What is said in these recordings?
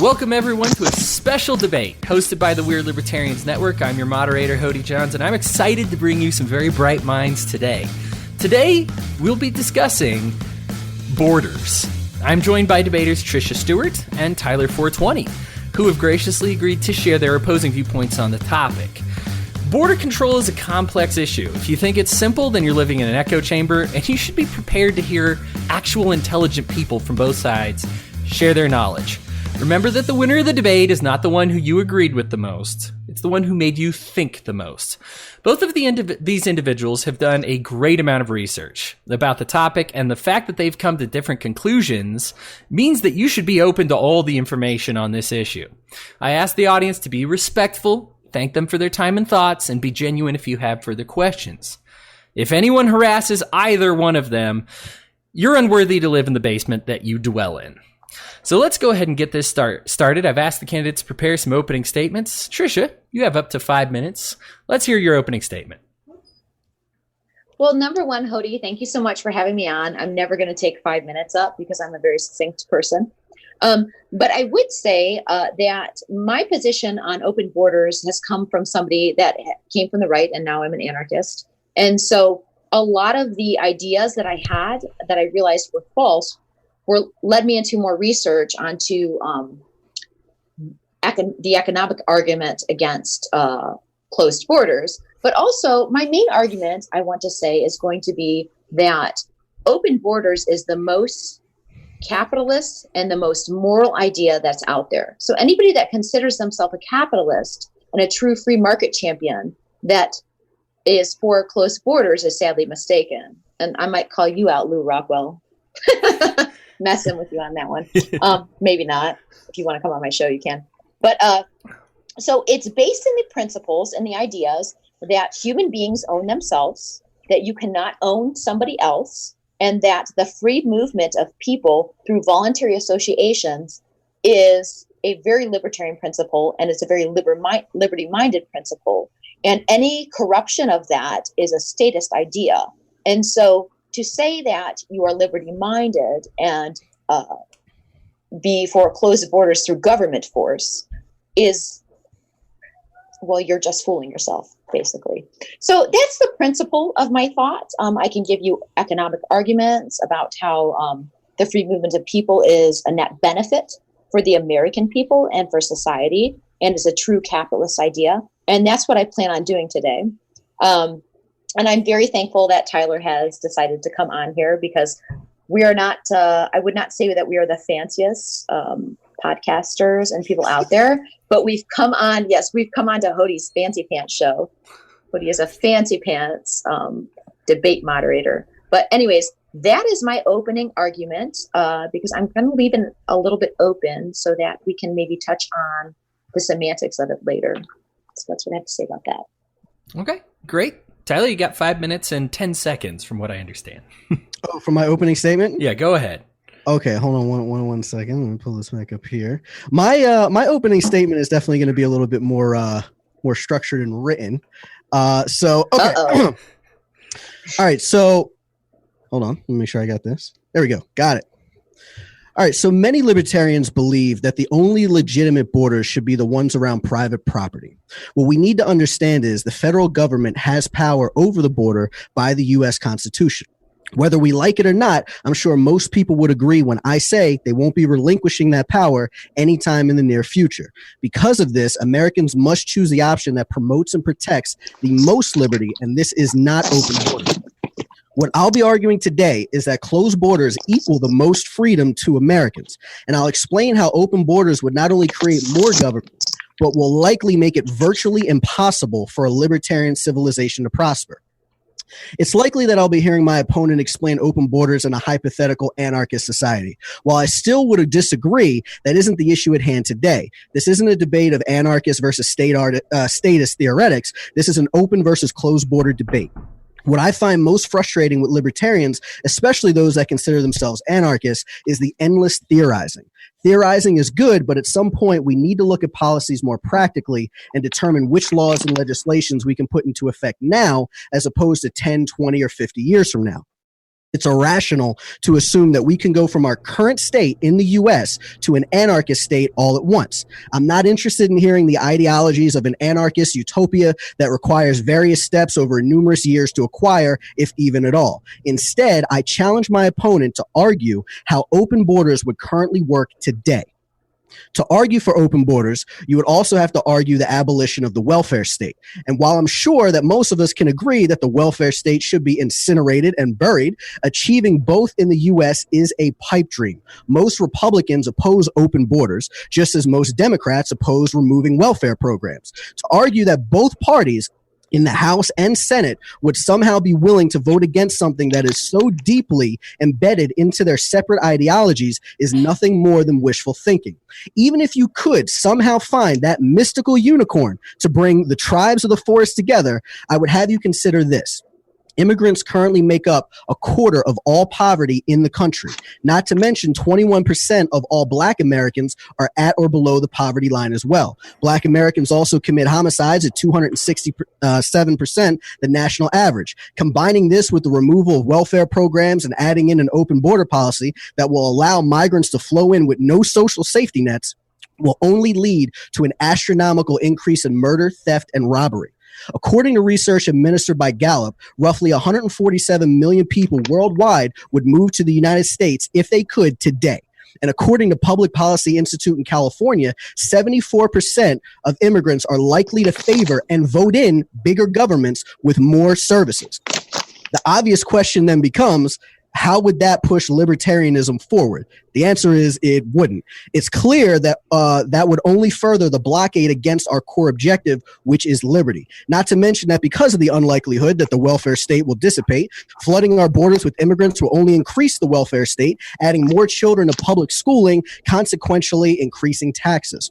Welcome everyone to a special debate hosted by the Weird Libertarians Network. I'm your moderator, Hody Johns, and I'm excited to bring you some very bright minds today. Today, we'll be discussing borders. I'm joined by debaters Tricia Stuart and Tyler 420, who have graciously agreed to share their opposing viewpoints on the topic. Border control is a complex issue. If you think it's simple, then you're living in an echo chamber, and you should be prepared to hear actual intelligent people from both sides share their knowledge. Remember that the winner of the debate is not the one who you agreed with the most. It's the one who made you think the most. Both of these individuals have done a great amount of research about the topic, and the fact that they've come to different conclusions means that you should be open to all the information on this issue. I ask the audience to be respectful, thank them for their time and thoughts, and be genuine if you have further questions. If anyone harasses either one of them, you're unworthy to live in the basement that you dwell in. So let's go ahead and get this started. I've asked the candidates to prepare some opening statements. Tricia, you have up to 5 minutes. Let's hear your opening statement. Well, number one, Hody, thank you so much for having me on. I'm never going to take 5 minutes up because I'm a very succinct person. But I would say that my position on open borders has come from somebody that came from the right, and now I'm an anarchist. And so a lot of the ideas that I had that I realized were false led me into more research onto the economic argument against closed borders. But also, my main argument, I want to say, is going to be that open borders is the most capitalist and the most moral idea that's out there. So anybody that considers themselves a capitalist and a true free market champion that is for closed borders is sadly mistaken. And I might call you out, Lou Rockwell. Messing with you on that one. Maybe not. If you want to come on my show, you can. But so it's based in the principles and the ideas that human beings own themselves, that you cannot own somebody else, and that the free movement of people through voluntary associations is a very libertarian principle, and it's a very liberty-minded principle. And any corruption of that is a statist idea. And so to say that you are liberty-minded and be for closed borders through government force is, well, you're just fooling yourself, basically. So that's the principle of my thought. I can give you economic arguments about how the free movement of people is a net benefit for the American people and for society, and is a true capitalist idea. And that's what I plan on doing today. And I'm very thankful that Tyler has decided to come on here, because we are not, I would not say that we are the fanciest podcasters and people out there, but we've come on to Hody's Fancy Pants show. Hody is a fancy pants debate moderator. But anyways, that is my opening argument, because I'm going to leave it a little bit open so that we can maybe touch on the semantics of it later. So that's what I have to say about that. Okay, great. Tyler, you got 5 minutes and 10 seconds from what I understand. Oh, for my opening statement? Yeah, go ahead. Okay, hold on one second. Let me pull this back up here. My opening statement is definitely going to be a little bit more structured and written. Okay. All right, so hold on. Let me make sure I got this. There we go. Got it. All right, so many libertarians believe that the only legitimate borders should be the ones around private property. What we need to understand is the federal government has power over the border by the U.S. Constitution. Whether we like it or not, I'm sure most people would agree when I say they won't be relinquishing that power anytime in the near future. Because of this, Americans must choose the option that promotes and protects the most liberty, and this is not open borders. What I'll be arguing today is that closed borders equal the most freedom to Americans. And I'll explain how open borders would not only create more government, but will likely make it virtually impossible for a libertarian civilization to prosper. It's likely that I'll be hearing my opponent explain open borders in a hypothetical anarchist society. While I still would disagree, that isn't the issue at hand today. This isn't a debate of anarchists versus statist theoretics. This is an open versus closed border debate. What I find most frustrating with libertarians, especially those that consider themselves anarchists, is the endless theorizing. Theorizing is good, but at some point we need to look at policies more practically and determine which laws and legislations we can put into effect now as opposed to 10, 20, or 50 years from now. It's irrational to assume that we can go from our current state in the US to an anarchist state all at once. I'm not interested in hearing the ideologies of an anarchist utopia that requires various steps over numerous years to acquire, if even at all. Instead, I challenge my opponent to argue how open borders would currently work today. To argue for open borders, you would also have to argue the abolition of the welfare state. And while I'm sure that most of us can agree that the welfare state should be incinerated and buried, achieving both in the U.S. is a pipe dream. Most Republicans oppose open borders, just as most Democrats oppose removing welfare programs. To argue that both parties in the House and Senate would somehow be willing to vote against something that is so deeply embedded into their separate ideologies is nothing more than wishful thinking. Even if you could somehow find that mystical unicorn to bring the tribes of the forest together, I would have you consider this. Immigrants currently make up a quarter of all poverty in the country. Not to mention 21% of all Black Americans are at or below the poverty line as well. Black Americans also commit homicides at 267%, the national average. Combining this with the removal of welfare programs and adding in an open border policy that will allow migrants to flow in with no social safety nets will only lead to an astronomical increase in murder, theft, and robbery. According to research administered by Gallup, roughly 147 million people worldwide would move to the United States if they could today. And according to Public Policy Institute in California, 74% of immigrants are likely to favor and vote in bigger governments with more services. The obvious question then becomes, how would that push libertarianism forward? The answer is it wouldn't. It's clear that that would only further the blockade against our core objective, which is liberty. Not to mention that because of the unlikelihood that the welfare state will dissipate, flooding our borders with immigrants will only increase the welfare state, adding more children to public schooling, consequentially increasing taxes.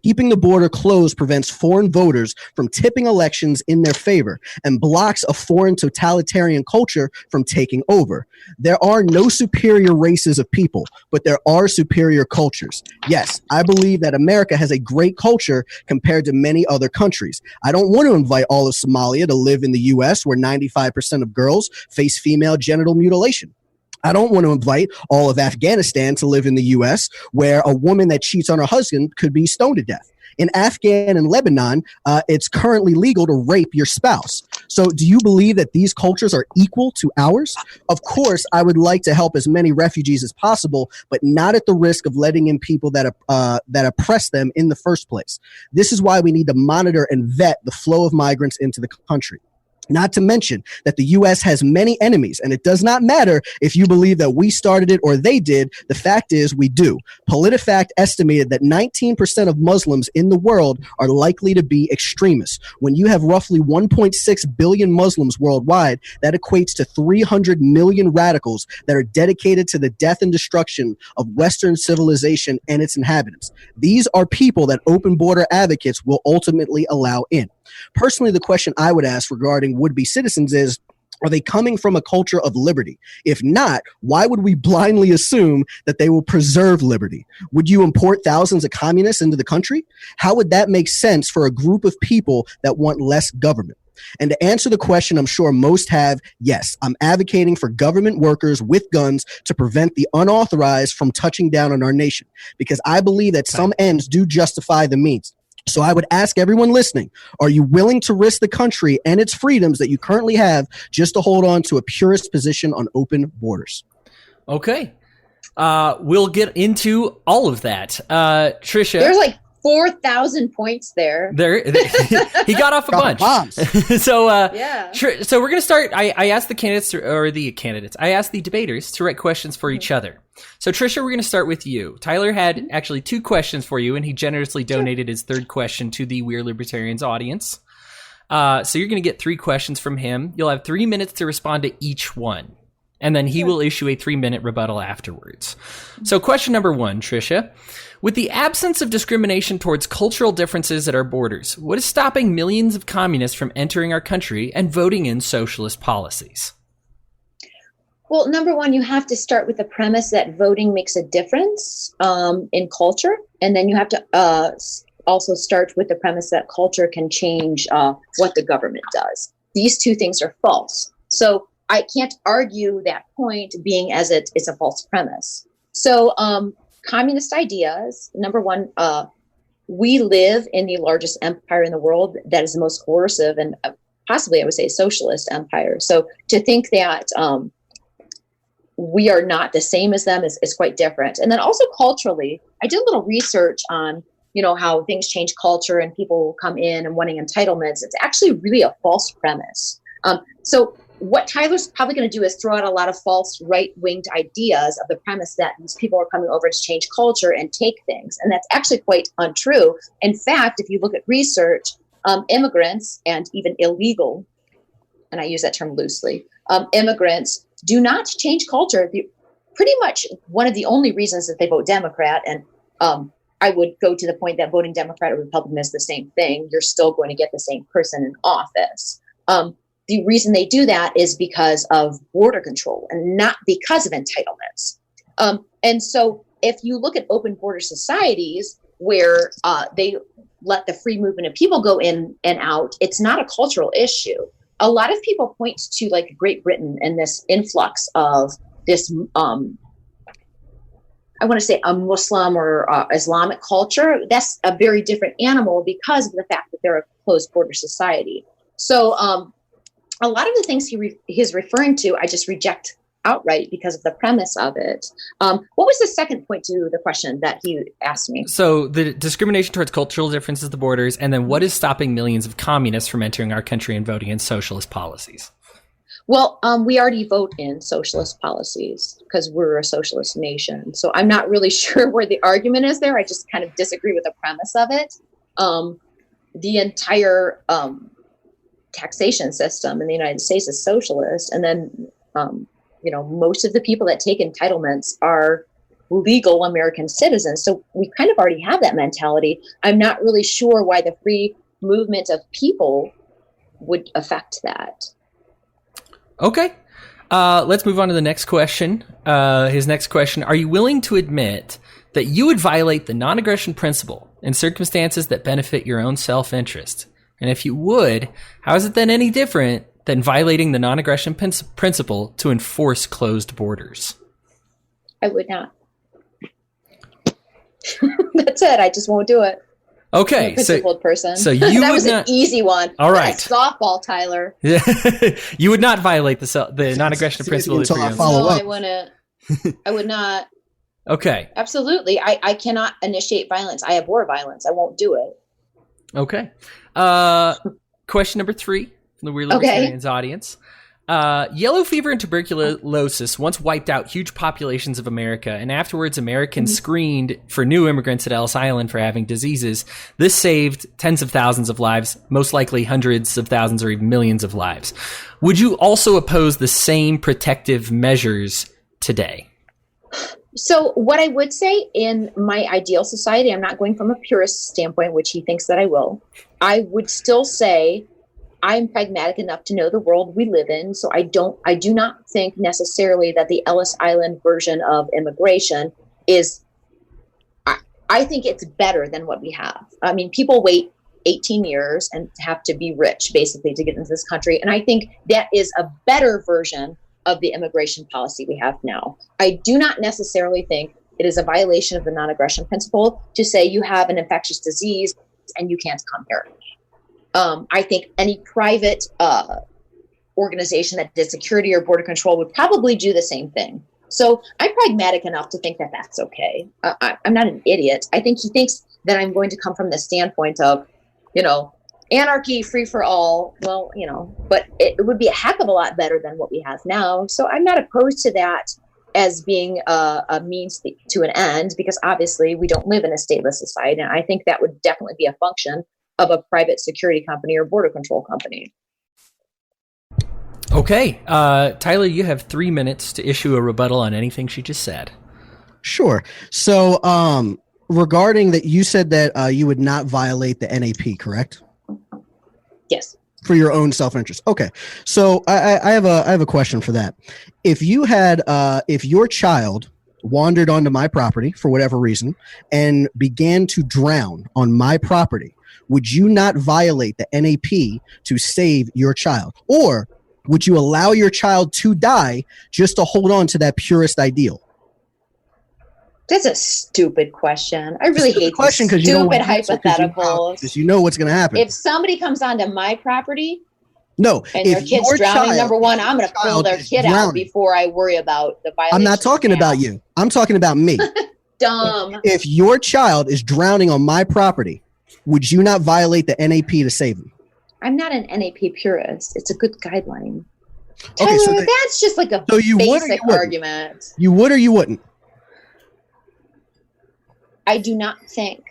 Keeping the border closed prevents foreign voters from tipping elections in their favor and blocks a foreign totalitarian culture from taking over. There are no superior races of people, but there are superior cultures. Yes, I believe that America has a great culture compared to many other countries. I don't want to invite all of Somalia to live in the U.S., where 95% of girls face female genital mutilation. I don't want to invite all of Afghanistan to live in the U.S., where a woman that cheats on her husband could be stoned to death. In Afghan and Lebanon, it's currently legal to rape your spouse. So do you believe that these cultures are equal to ours? Of course, I would like to help as many refugees as possible, but not at the risk of letting in people that oppress them in the first place. This is why we need to monitor and vet the flow of migrants into the country. Not to mention that the U.S. has many enemies, and it does not matter if you believe that we started it or they did. The fact is we do. PolitiFact estimated that 19% of Muslims in the world are likely to be extremists. When you have roughly 1.6 billion Muslims worldwide, that equates to 300 million radicals that are dedicated to the death and destruction of Western civilization and its inhabitants. These are people that open border advocates will ultimately allow in. Personally, the question I would ask regarding would-be citizens is, are they coming from a culture of liberty? If not, why would we blindly assume that they will preserve liberty? Would you import thousands of communists into the country? How would that make sense for a group of people that want less government? And to answer the question I'm sure most have, yes, I'm advocating for government workers with guns to prevent the unauthorized from touching down on our nation, because I believe that some ends do justify the means. So I would ask everyone listening, are you willing to risk the country and its freedoms that you currently have just to hold on to a purist position on open borders? Okay. We'll get into all of that. Tricia. There's like 4,000 points there. He got off a bunch. So yeah. So we're going to start. I asked the candidates I asked the debaters to write questions for each other. So Tricia, we're going to start with you. Tyler had actually 2 questions for you, and he generously donated his 3rd question to the We're Libertarians audience. So you're going to get 3 questions from him. You'll have 3 minutes to respond to each one, and then he will issue a 3-minute rebuttal afterwards. So question number 1, Tricia. With the absence of discrimination towards cultural differences at our borders, what is stopping millions of communists from entering our country and voting in socialist policies? Well, number one, you have to start with the premise that voting makes a difference in culture. And then you have to also start with the premise that culture can change what the government does. These 2 things are false. So I can't argue that point, being as it's a false premise. So communist ideas, number one, we live in the largest empire in the world that is the most coercive and possibly, I would say, socialist empire. So to think that we are not the same as them is quite different. And then also culturally, I did a little research on, how things change culture and people come in and wanting entitlements. It's actually really a false premise. So what Tyler's probably going to do is throw out a lot of false right-winged ideas of the premise that these people are coming over to change culture and take things. And that's actually quite untrue. In fact, if you look at research, immigrants and even illegal, and I use that term loosely, immigrants do not change culture. Pretty much one of the only reasons that they vote Democrat, and I would go to the point that voting Democrat or Republican is the same thing. You're still going to get the same person in office. The reason they do that is because of border control and not because of entitlements. And so if you look at open border societies where they let the free movement of people go in and out, it's not a cultural issue. A lot of people point to like Great Britain and this influx of this, I want to say a Muslim or Islamic culture. That's a very different animal because of the fact that they're a closed border society. So a lot of the things he's referring to, I just reject outright because of the premise of it. What was the second point to the question that he asked me? So the discrimination towards cultural differences at the borders, and then what is stopping millions of communists from entering our country and voting in socialist policies? Well, we already vote in socialist policies because we're a socialist nation. So I'm not really sure where the argument is there. I just kind of disagree with the premise of it. The entire taxation system in the United States is socialist. And then, most of the people that take entitlements are legal American citizens. So we kind of already have that mentality. I'm not really sure why the free movement of people would affect that. Okay. Let's move on to the next question. His next question, are you willing to admit that you would violate the non-aggression principle in circumstances that benefit your own self-interest? And if you would, how is it then any different than violating the non-aggression principle to enforce closed borders? I would not. That's it. I just won't do it. Okay, I'm a principled person. So you that would was not, an easy one. All right, softball, Tyler. You would not violate the non-aggression principle. Until I follow up. I wouldn't. I would not. Okay. Absolutely. I cannot initiate violence. I abhor violence. I won't do it. Okay. Question number 3 from the Weird Libertarians audience. Yellow fever and tuberculosis once wiped out huge populations of America, and afterwards Americans screened for new immigrants at Ellis Island for having diseases. This saved tens of thousands of lives, most likely hundreds of thousands or even millions of lives. Would you also oppose the same protective measures today? So what I would say, in my ideal society, I'm not going from a purist standpoint, which he thinks that I will. I would still say I'm pragmatic enough to know the world we live in. So I do not think necessarily that the Ellis Island version of immigration is, I think it's better than what we have. I mean, people wait 18 years and have to be rich basically to get into this country. And I think that is a better version of the immigration policy we have now. I do not necessarily think it is a violation of the non-aggression principle to say you have an infectious disease and you can't come here. I think any private organization that did security or border control would probably do the same thing. So I'm pragmatic enough to think that that's okay. I'm not an idiot. I think he thinks that I'm going to come from the standpoint of, anarchy, free for all. Well, but it would be a heck of a lot better than what we have now. So I'm not opposed to that as being a means to an end, because obviously we don't live in a stateless society. And I think that would definitely be a function of a private security company or border control company. Okay. Tyler, you have 3 minutes to issue a rebuttal on anything she just said. Sure. So regarding that, you said that you would not violate the NAP, correct? Yes. For your own self-interest. Okay. So I have a question for that. If you had, if your child wandered onto my property for whatever reason and began to drown on my property, would you not violate the NAP to save your child? Or would you allow your child to die just to hold on to that purest ideal? That's a stupid question. I really hate question because stupid hypotheticals. Because you know what's going to happen. If somebody comes onto my property, no, and their kid's drowning, number one, I'm going to pull their kid out before I worry about the violation. I'm not talking about you. I'm talking about me. Dumb. If your child is drowning on my property, would you not violate the NAP to save him? I'm not an NAP purist. It's a good guideline. Okay, Tyler, so that's just like a basic argument. You would or you wouldn't? I do not think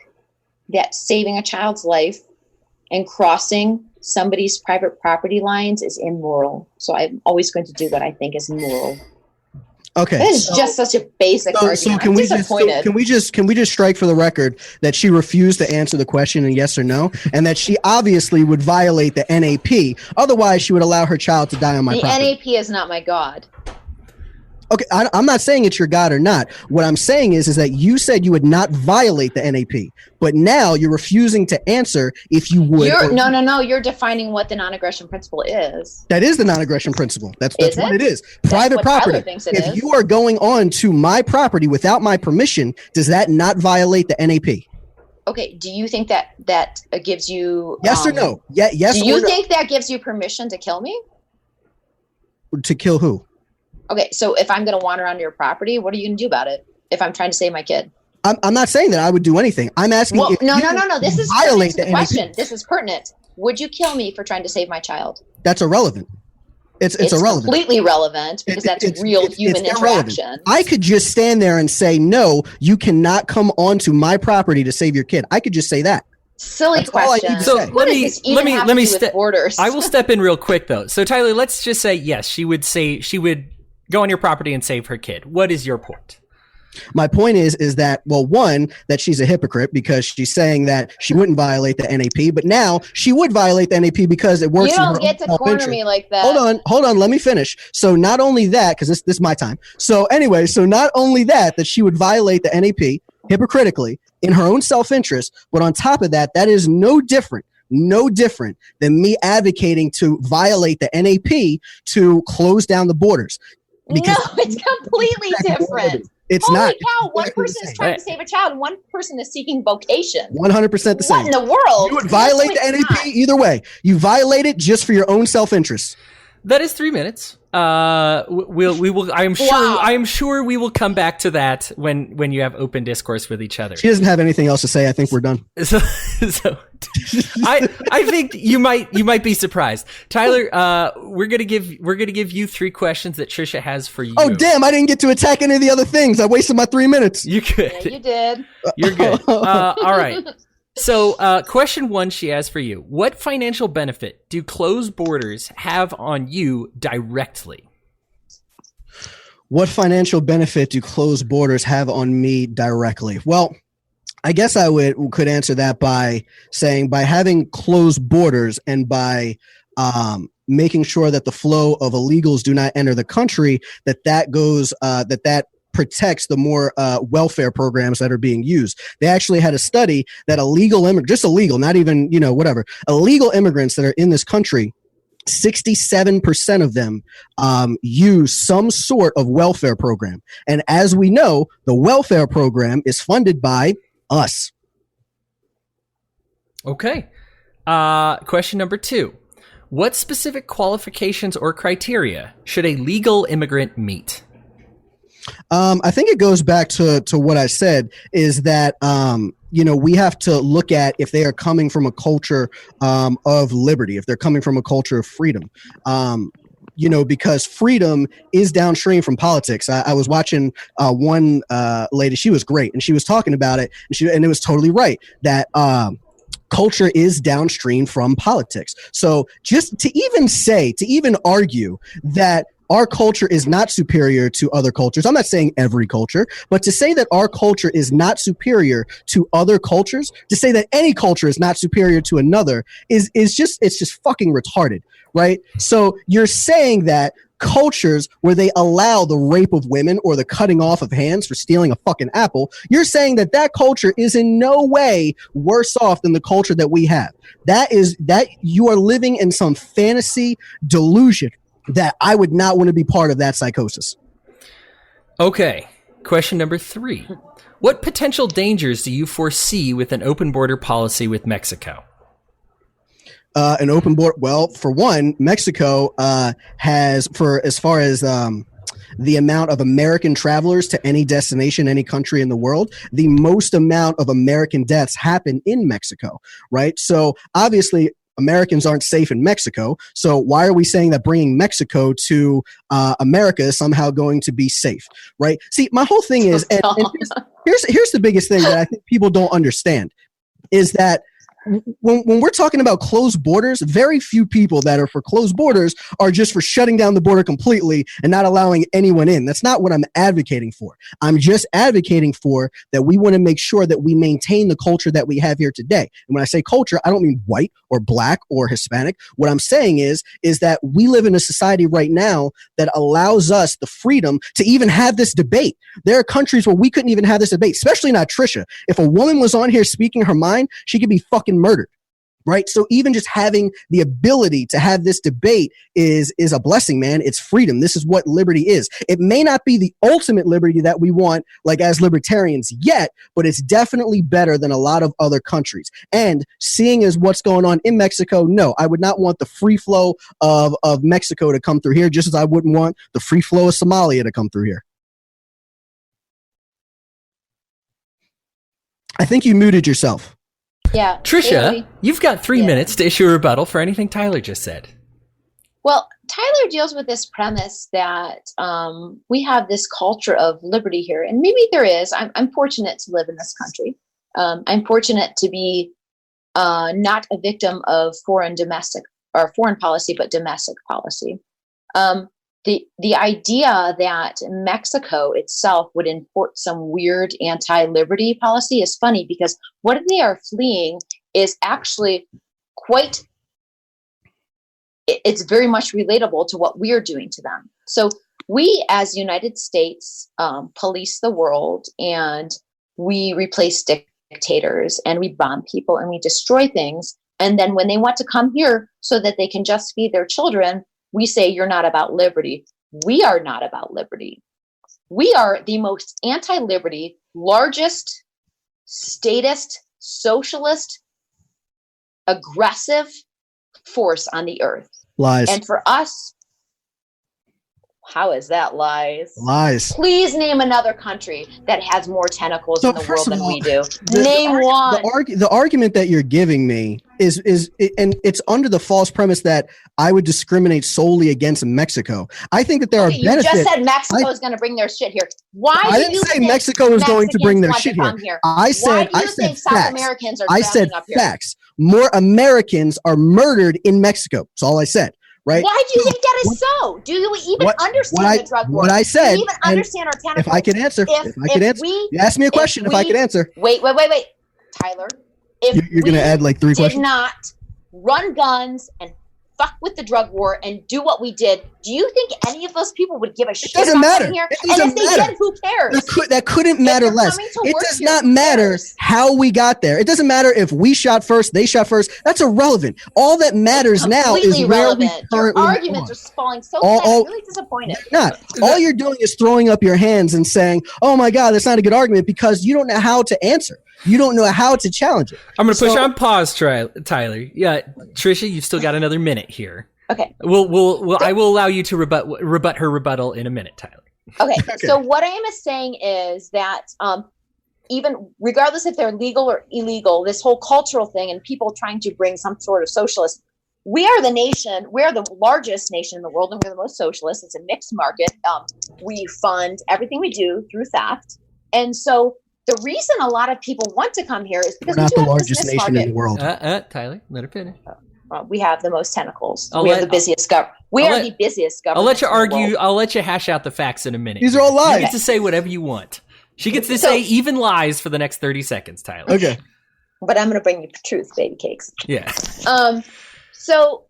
that saving a child's life and crossing somebody's private property lines is immoral. So I'm always going to do what I think is moral. Okay, that is just such a basic argument. So can we just strike for the record that she refused to answer the question in yes or no, and that she obviously would violate the NAP. Otherwise, she would allow her child to die on my property. The NAP is not my God. Okay, I'm not saying it's your God or not. What I'm saying is that you said you would not violate the NAP, but now you're refusing to answer if you would. No. You're defining what the non-aggression principle is. That is the non-aggression principle. That's what it is. Private property. If you are going on to my property without my permission, does that not violate the NAP? Okay. Do you think that gives you yes or no? Yeah. Yes. Do you think that gives you permission to kill me? To kill who? Okay, so if I'm going to wander onto your property, what are you going to do about it if I'm trying to save my kid? I'm not saying that I would do anything. I'm asking if no. This is pertinent to the question. This is pertinent. Would you kill me for trying to save my child? That's irrelevant. It's irrelevant. Completely relevant because that's real human interaction. I could just stand there and say, no, you cannot come onto my property to save your kid. I could just say that. Silly question. So let me step. I will step in real quick though. So Tyler, let's just say yes, she would go on your property and save her kid. What is your point? My point is that, well, one, that she's a hypocrite because she's saying that she wouldn't violate the NAP, but now she would violate the NAP because it works. You don't get to corner me like that. Hold on, let me finish. So not only that, because this is my time. So anyway, not only that she would violate the NAP hypocritically in her own self-interest, but on top of that, that is no different than me advocating to violate the NAP to close down the borders. Because no, it's completely different. It's Holy not. cow, one person is trying to save a child, and one person is seeking vocation. 100% the same. What in the world? You would violate the NAP either way. You violate it just for your own self-interest. That is 3 minutes. We will. I am sure we will come back to that when you have open discourse with each other. She doesn't have anything else to say. I think we're done. So I think you might be surprised, Tyler. We're gonna give you 3 questions that Tricia has for you. Oh damn! I didn't get to attack any of the other things. I wasted my 3 minutes. You could. Yeah, you did. You're good. All right. So, question 1 she has for you. What financial benefit do closed borders have on you directly? What financial benefit do closed borders have on me directly? Well, I guess I could answer that by saying by having closed borders and by making sure that the flow of illegals do not enter the country, that goes that protects the more welfare programs that are being used. They actually had a study that illegal immigrants that are in this country, 67% of them use some sort of welfare program. And as we know, the welfare program is funded by us. Okay. Question number 2. What specific qualifications or criteria should a legal immigrant meet? I think it goes back to what I said is that, we have to look at if they are coming from a culture of liberty, if they're coming from a culture of freedom, because freedom is downstream from politics. I was watching one lady, she was great, and she was talking about it, and it was totally right that culture is downstream from politics. So just to even argue that our culture is not superior to other cultures. I'm not saying every culture, but to say that our culture is not superior to other cultures, to say that any culture is not superior to another is just fucking retarded, right? So you're saying that cultures where they allow the rape of women or the cutting off of hands for stealing a fucking apple, you're saying that culture is in no way worse off than the culture that we have. That you are living in some fantasy delusion that I would not want to be part of that psychosis. Okay. Question number 3. What potential dangers do you foresee with an open border policy with Mexico? An open border. Well, for one, Mexico has, for as far as the amount of American travelers to any destination, any country in the world, the most amount of American deaths happen in Mexico, right? So obviously, Americans aren't safe in Mexico. So why are we saying that bringing Mexico to America is somehow going to be safe, right? See, my whole thing is, and here's the biggest thing that I think people don't understand, is that when we're talking about closed borders, very few people that are for closed borders are just for shutting down the border completely and not allowing anyone in. That's not what I'm advocating for. I'm just advocating for that we want to make sure that we maintain the culture that we have here today. And when I say culture, I don't mean white or black or Hispanic. What I'm saying is that we live in a society right now that allows us the freedom to even have this debate. There are countries where we couldn't even have this debate, especially not Tricia. If a woman was on here speaking her mind, she could be fucking murdered, right? So even just having the ability to have this debate is a blessing, man. It's freedom. This is what liberty is. It may not be the ultimate liberty that we want, like as libertarians yet, but it's definitely better than a lot of other countries. And seeing as what's going on in Mexico, no, I would not want the free flow of Mexico to come through here, just as I wouldn't want the free flow of Somalia to come through here. I think you muted yourself. Yeah. Tricia, really. you've got 3 minutes to issue a rebuttal for anything Tyler just said. Well, Tyler deals with this premise that we have this culture of liberty here, and maybe there is. I'm fortunate to live in this country. I'm fortunate to be not a victim of foreign policy, but domestic policy. The idea that Mexico itself would import some weird anti-liberty policy is funny, because what they are fleeing is actually it's very much relatable to what we're doing to them. So we as United States police the world, and we replace dictators, and we bomb people, and we destroy things. And then when they want to come here so that they can just feed their children, we say, you're not about liberty. We are not about liberty. We are the most anti-liberty, largest, statist, socialist, aggressive force on the earth. Lies. And for us, how is that lies? Lies. Please name another country that has more tentacles in the world than we do. Name one. The argument that you're giving me is and it's under the false premise that I would discriminate solely against Mexico. I think that there are benefits. You just said Mexico is going to bring their shit here. Why? I didn't say Mexico is going to bring their shit here. I said South Americans are facts. More Americans are murdered in Mexico. That's all I said. Right? Why do you think that is so? Do you even understand the drug war? What I said. Do you even understand our tentacles? If I could answer. You ask me a question if I could answer. Wait. Tyler. You're going to add like 3 questions? Did not run guns and fuck with the drug war and do what we did, do you think any of those people would give a shit about coming here? And if they did, who cares? That couldn't matter less. It does not matter how we got there. It doesn't matter if we shot first, they shot first. That's irrelevant. All that matters now is where we currently Your arguments are falling so flat. I'm really disappointed. Not. All you're doing is throwing up your hands and saying, oh my God, that's not a good argument, because you don't know how to answer. You don't know how to challenge it. I'm going to push on pause, Tyler. Yeah, Tricia, you've still got another minute here. Okay. I will allow you to rebut her rebuttal in a minute, Tyler. Okay. So what I am saying is that even regardless if they're legal or illegal, this whole cultural thing and people trying to bring some sort of socialist, we are the largest nation in the world, and we're the most socialist. It's a mixed market. We fund everything we do through theft. And so the reason a lot of people want to come here is because we're not the largest nation in the world. Tyler, let her finish. We have the most tentacles. We are the busiest government. The busiest government. I'll let you argue. I'll let you hash out the facts in a minute. These are all lies. You get to say whatever you want. She gets to say even lies for the next 30 seconds, Tyler. Okay. But I'm going to bring you truth, baby cakes. Yeah. So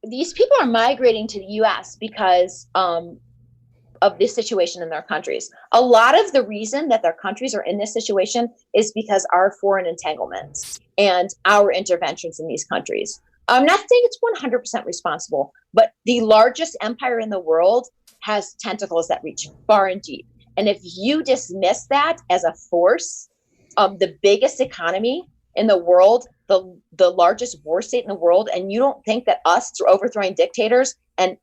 these people are migrating to the U.S. because of this situation in their countries. A lot of the reason that their countries are in this situation is because our foreign entanglements and our interventions in these countries. I'm not saying it's 100% responsible, but the largest empire in the world has tentacles that reach far and deep. And if you dismiss that as a force, the biggest economy in the world, the largest war state in the world, and you don't think that us overthrowing dictators and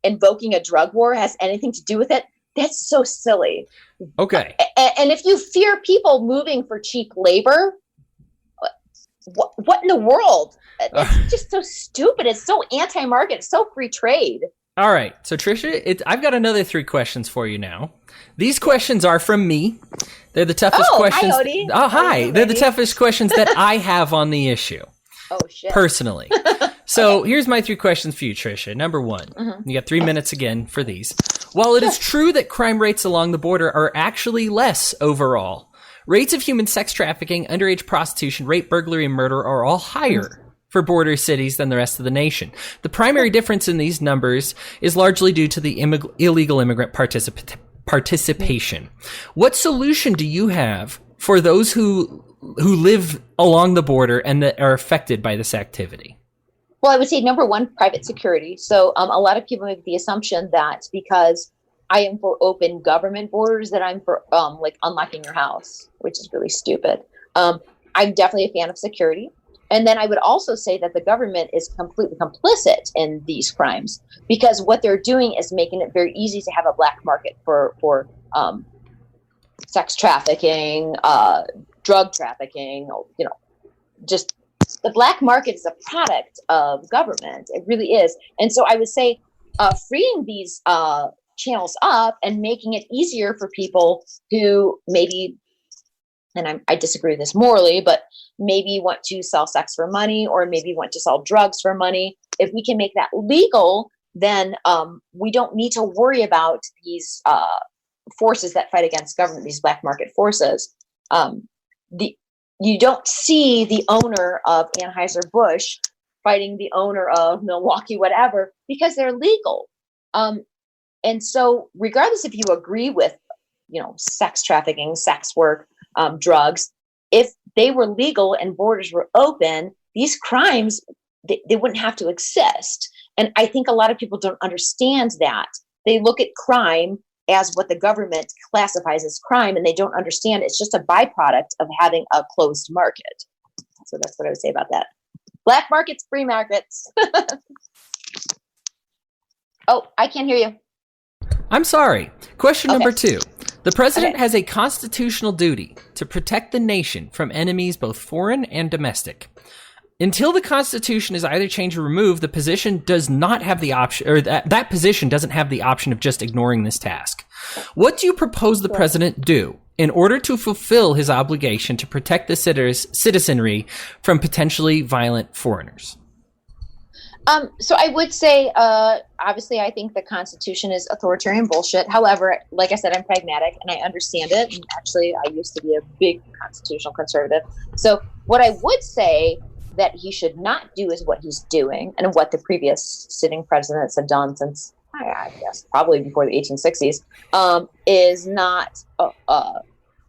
invoking a drug war has anything to do with it, that's so silly. Okay. And if you fear people moving for cheap labor, what in the world? It's just so stupid. It's so anti-market. It's so free trade. All right. So, Tricia, I've got another 3 questions for you now. These questions are from me. They're the toughest questions. Hi, Odie. Oh, hi. They're the toughest questions that I have on the issue. Oh, shit. Personally. So here's my 3 questions for you, Tricia. Number 1, you got 3 minutes again for these. While it is true that crime rates along the border are actually less overall, rates of human sex trafficking, underage prostitution, rape, burglary, and murder are all higher for border cities than the rest of the nation. The primary difference in these numbers is largely due to the illegal immigrant participation. What solution do you have for those who live along the border and that are affected by this activity? Well, I would say number 1, private security. So a lot of people make the assumption that because I am for open government borders that I'm for like unlocking your house, which is really stupid. I'm definitely a fan of security. And then I would also say that the government is completely complicit in these crimes because what they're doing is making it very easy to have a black market for sex trafficking, drug trafficking, just the black market is a product of government. It really is. And so I would say freeing these channels up and making it easier for people who maybe, and I disagree with this morally, but maybe want to sell sex for money or maybe want to sell drugs for money. If we can make that legal, then we don't need to worry about these forces that fight against government, these black market forces. You don't see the owner of Anheuser-Busch fighting the owner of Milwaukee, whatever, because they're legal. And so regardless if you agree with, sex trafficking, sex work, drugs, if they were legal and borders were open, these crimes, they wouldn't have to exist. And I think a lot of people don't understand that. They look at crime as what the government classifies as crime, and they don't understand it's just a byproduct of having a closed market. So that's what I would say about that. Black markets, free markets. Oh, I can't hear you. I'm sorry. Question number 2. The president has a constitutional duty to protect the nation from enemies both foreign and domestic. Until the Constitution is either changed or removed, the position does not have the option, or that position doesn't have the option of just ignoring this task. What do you propose the president do in order to fulfill his obligation to protect the citizenry from potentially violent foreigners? So I would say, obviously, I think the Constitution is authoritarian bullshit. However, like I said, I'm pragmatic and I understand it. And actually, I used to be a big constitutional conservative. So what I would say that he should not do is what he's doing and what the previous sitting presidents have done since, I guess, probably before the 1860s, is not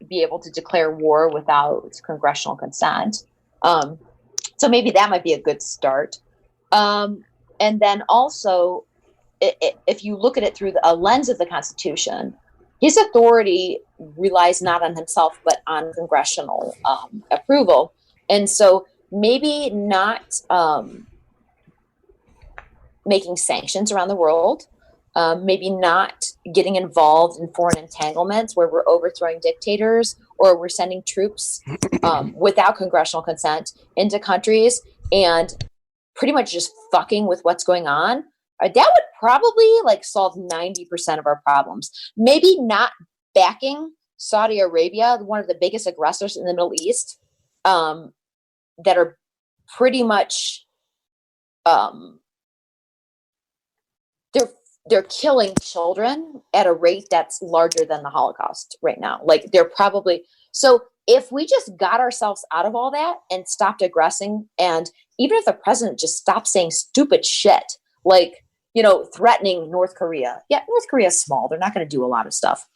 be able to declare war without congressional consent. So maybe that might be a good start. And then also, if you look at it through a lens of the Constitution, his authority relies not on himself, but on congressional approval. And so maybe not making sanctions around the world, maybe not getting involved in foreign entanglements where we're overthrowing dictators or we're sending troops without congressional consent into countries and pretty much just fucking with what's going on. That would probably solve 90% of our problems. Maybe not backing Saudi Arabia, one of the biggest aggressors in the Middle East, that are pretty much they're killing children at a rate that's larger than the Holocaust right now. They're probably, so if we just got ourselves out of all that and stopped aggressing, and even if the president just stopped saying stupid shit, threatening North Korea. Yeah, North Korea is small. They're not going to do a lot of stuff.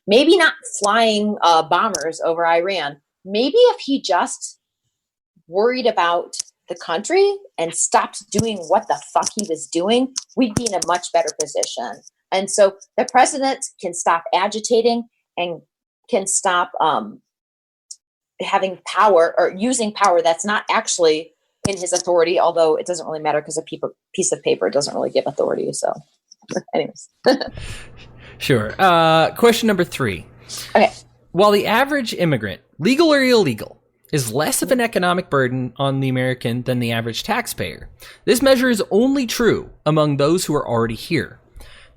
Maybe not flying bombers over Iran. Maybe if he just worried about the country and stopped doing what the fuck he was doing, we'd be in a much better position. And so the president can stop agitating and can stop having power or using power that's not actually in his authority, although it doesn't really matter because a piece of paper doesn't really give authority. So anyways. Sure. Question number 3. Okay. While the average immigrant, legal or illegal, is less of an economic burden on the American than the average taxpayer, this measure is only true among those who are already here.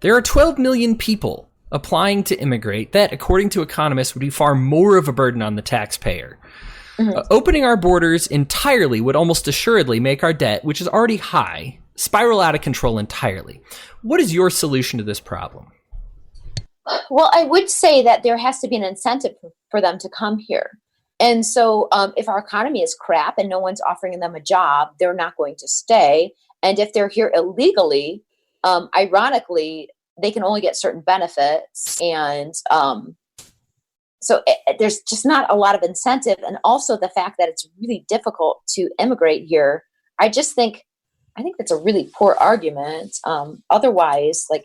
There are 12 million people applying to immigrate that, according to economists, would be far more of a burden on the taxpayer. Mm-hmm. Opening our borders entirely would almost assuredly make our debt, which is already high, spiral out of control entirely. What is your solution to this problem? Well, I would say that there has to be an incentive for them to come here. And so if our economy is crap and no one's offering them a job, they're not going to stay. And if they're here illegally, ironically, they can only get certain benefits. And so there's just not a lot of incentive. And also the fact that it's really difficult to immigrate here. I think that's a really poor argument. Otherwise, like,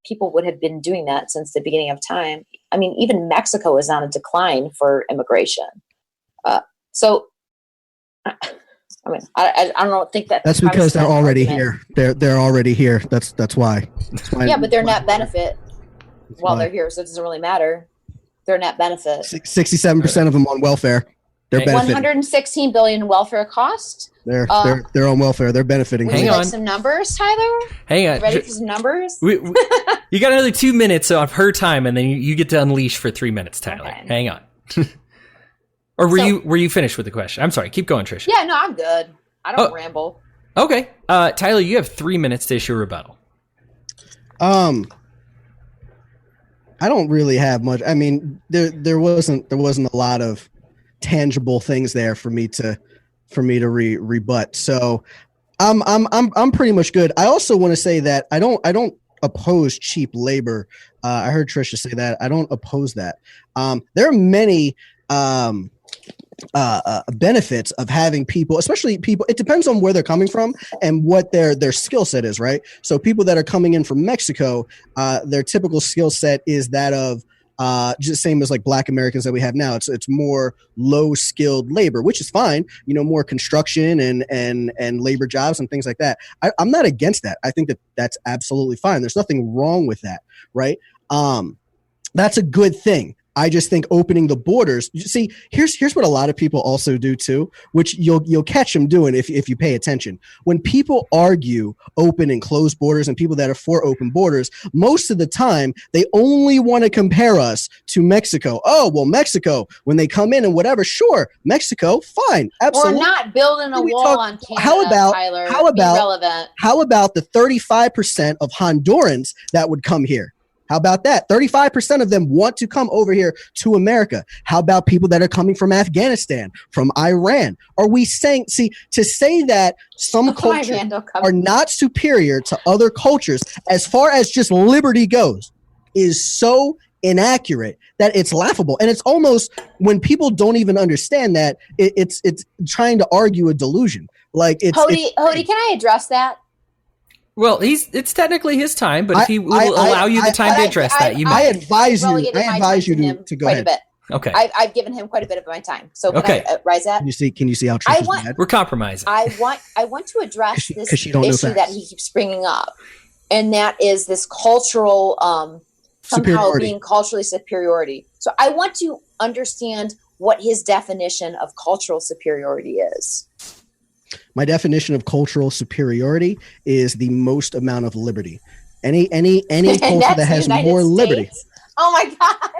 people would have been doing that since the beginning of time. I mean, even Mexico is on a decline for immigration. So, I mean, I don't think that's because they're already here. They're already here. That's why. Yeah, but they're net benefit while they're here, so it doesn't really matter. They're net benefit. 67% of them on welfare. They're benefiting. 116 billion in welfare cost. They're on welfare. They're benefiting. Would you like some numbers, Tyler? Hang on. Ready for some numbers? You got another 2 minutes of her time, and then you get to unleash for 3 minutes, Tyler. Okay. Hang on. Or were you finished with the question? I'm sorry. Keep going, Tricia. Yeah, no, I'm good. I don't ramble. Okay. Tyler, you have 3 minutes to issue a rebuttal. I don't really have much. I mean, there wasn't a lot of tangible things there for me to rebut. So I'm pretty much good. I also want to say that I don't oppose cheap labor. I heard Tricia say that. I don't oppose that. There are many benefits of having people, especially people, it depends on where they're coming from and what their skill set is, right? So people that are coming in from Mexico, their typical skill set is that of just same as like Black Americans that we have now. It's more low skilled labor, which is fine, more construction and labor jobs and things like that. I'm not against that. I think that's absolutely fine. There's nothing wrong with that, right? That's a good thing. I just think opening the borders. See, here's what a lot of people also do too, which you'll catch them doing if you pay attention. When people argue open and closed borders, and people that are for open borders, most of the time they only want to compare us to Mexico. Oh, well, Mexico, when they come in and whatever, sure, Mexico, fine, absolutely. We're not building a wall on Canada. Tyler, how about the 35% of Hondurans that would come here? How about that? 35% of them want to come over here to America. How about people that are coming from Afghanistan, from Iran? Are we saying, to say that some cultures are not superior to other cultures as far as just liberty goes is so inaccurate that it's laughable. And it's almost, when people don't even understand that, it's trying to argue a delusion. Like Hody, can I address that? Well, it's technically his time, but if he will allow you the time to address that, you might. I advise you to go ahead. Okay. I've given him quite a bit of my time. So can I rise that? Can you see how Tricia's mad? We're compromising. I want to address this issue that he keeps bringing up, and that is this cultural somehow being culturally superiority. So I want to understand what his definition of cultural superiority is. My definition of cultural superiority is the most amount of liberty. Any culture that has more liberty. Oh my God.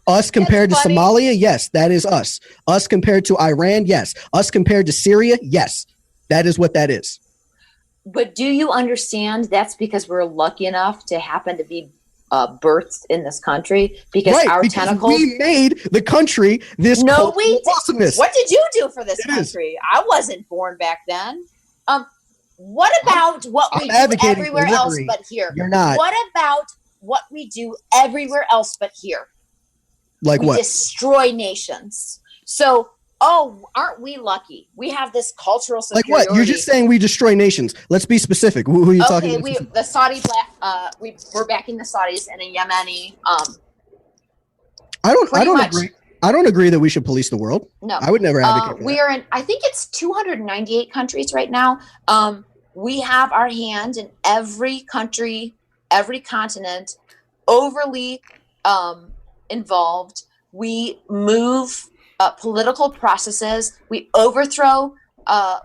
Us compared to Somalia, yes, that is us. Us compared to Iran, yes. Us compared to Syria, yes. That is what that is. But do you understand that's because we're lucky enough to happen to be birthed in this country? Because tentacles. We made the country this awesomeness. What did you do for this country? I wasn't born back then. What about what we do everywhere else but here? You're not. What about what we do everywhere else but here? Like we what? Destroy nations. So Oh, aren't we lucky? We have this cultural Like superiority. what? You're just saying we destroy nations. Let's be specific. Who are you talking about? Okay, the Saudi we're backing the Saudis and the Yemeni. I don't agree. I don't agree that we should police the world. No, I would never advocate for we are in. I think it's 298 countries right now. We have our hand in every country, every continent, overly involved. We move political processes. We overthrow